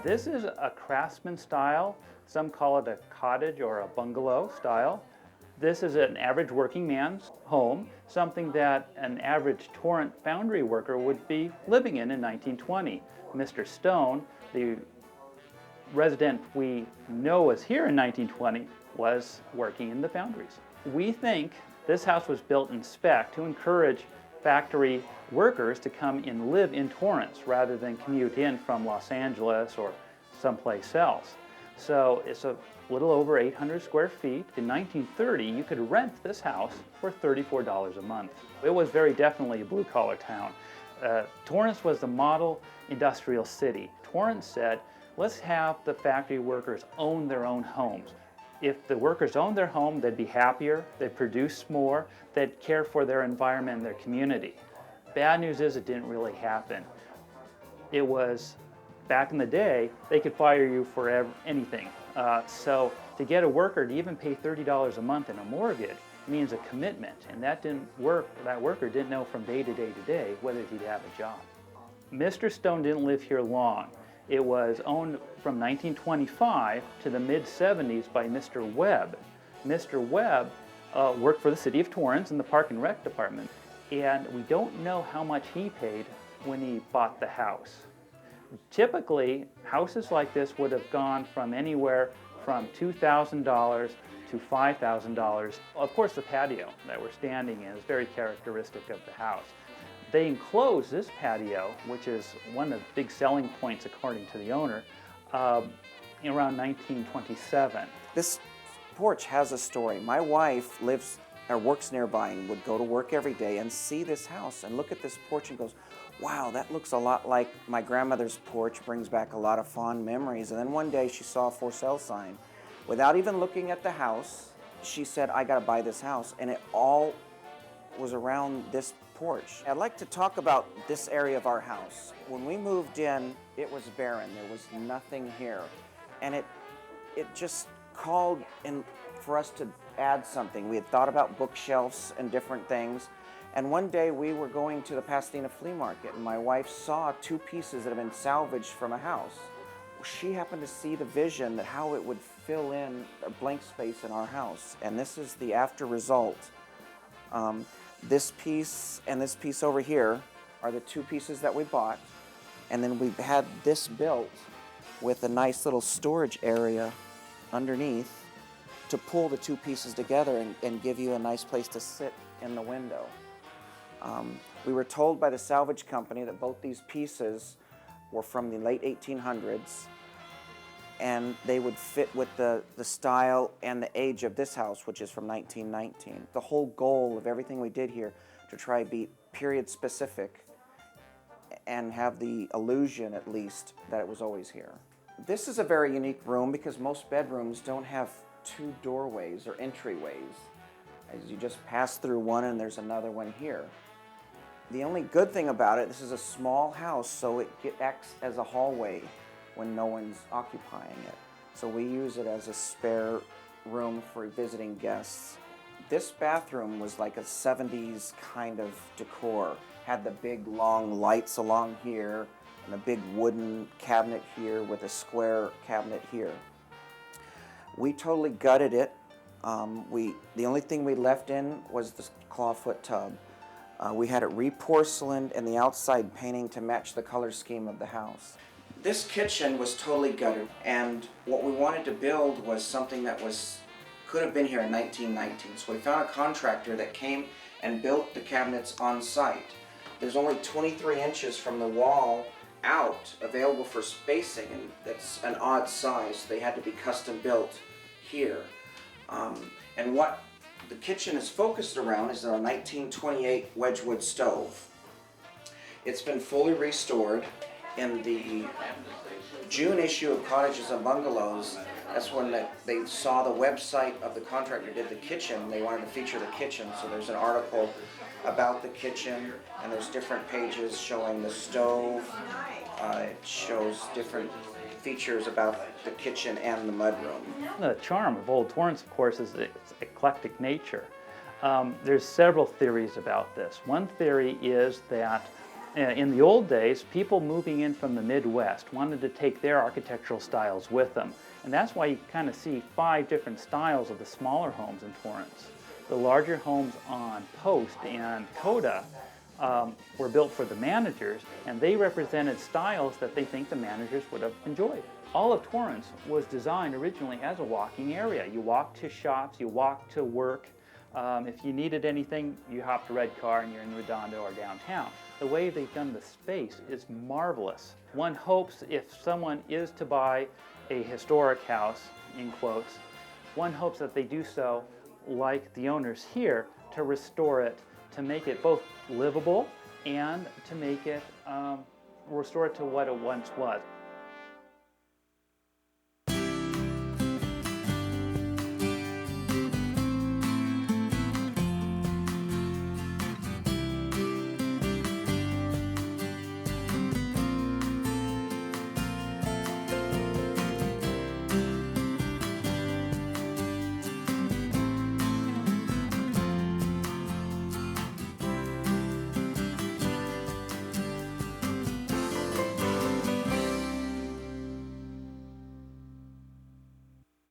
This is a craftsman style. Some call it a cottage or a bungalow style. This is an average working man's home, something that an average Torrance foundry worker would be living in 1920. Mr. Stone, the resident we know was here in 1920, was working in the foundries. We think this house was built in spec to encourage factory workers to come and live in Torrance rather than commute in from Los Angeles or someplace else. So it's a little over 800 square feet. In 1930, you could rent this house for $34 a month. It was very definitely a blue-collar town. Torrance was the model industrial city. Torrance said, let's have the factory workers own their own homes. If the workers owned their home, they'd be happier, they'd produce more, they'd care for their environment and their community. Bad news is it didn't really happen. It was, back in the day, they could fire you for anything. So to get a worker to even pay $30 a month in a mortgage means a commitment, and that worker didn't know from day to day to day whether he'd have a job. Mr. Stone didn't live here long. It was owned from 1925 to the mid-70s by Mr. Webb. Mr. Webb worked for the city of Torrance in the Park and Rec department, and we don't know how much he paid when he bought the house. Typically, houses like this would have gone from anywhere from $2,000 to $5,000. Of course, the patio that we're standing in is very characteristic of the house. They enclosed this patio, which is one of the big selling points according to the owner, around 1927. This porch has a story. My wife lives or works nearby and would go to work every day and see this house and look at this porch and goes, wow, that looks a lot like my grandmother's porch, brings back a lot of fond memories. And then one day she saw a for sale sign. Without even looking at the house, she said, I gotta buy this house. And it all was around this porch. I'd like to talk about this area of our house. When we moved in, it was barren. There was nothing here. And it just called in for us to add something. We had thought about bookshelves and different things. And one day we were going to the Pasadena flea market, and my wife saw two pieces that had been salvaged from a house. She happened to see the vision that how it would fill in a blank space in our house. And this is the after result. This piece and this piece over here are the two pieces that we bought. And then we had this built with a nice little storage area underneath to pull the two pieces together and give you a nice place to sit in the window. We were told by the salvage company that both these pieces were from the late 1800s, and they would fit with the style and the age of this house, which is from 1919. The whole goal of everything we did here to try to be period specific and have the illusion, at least, that it was always here. This is a very unique room because most bedrooms don't have two doorways or entryways. As you just pass through one and there's another one here. The only good thing about it, this is a small house, so it acts as a hallway when no one's occupying it. So we use it as a spare room for visiting guests. This bathroom was like a 70s kind of decor. Had the big long lights along here and a big wooden cabinet here with a square cabinet here. We totally gutted it. The only thing we left in was the clawfoot tub. We had it re-porcelained and the outside painting to match the color scheme of the house. This kitchen was totally gutted, and what we wanted to build was something that could have been here in 1919. So we found a contractor that came and built the cabinets on site. There's only 23 inches from the wall out available for spacing, and that's an odd size. They had to be custom built here. And what the kitchen is focused around is a 1928 Wedgwood stove. It's been fully restored. In the June issue of Cottages and Bungalows, that's when they saw the website of the contractor who did the kitchen. They wanted to feature the kitchen, so there's an article about the kitchen, and there's different pages showing the stove. It shows different features about the kitchen and the mudroom. The charm of Old Torrance, of course, is its eclectic nature. There's several theories about this. One theory is that In the old days, people moving in from the Midwest wanted to take their architectural styles with them. And that's why you kind of see 5 different styles of the smaller homes in Torrance. The larger homes on Post and Coda were built for the managers, and they represented styles that they think the managers would have enjoyed. All of Torrance was designed originally as a walking area. You walked to shops, you walked to work. If you needed anything, you hopped a red car and you're in Redondo or downtown. The way they've done the space is marvelous. One hopes if someone is to buy a historic house, in quotes, one hopes that they do so like the owners here, to restore it, to make it both livable and to make it, restore it to what it once was.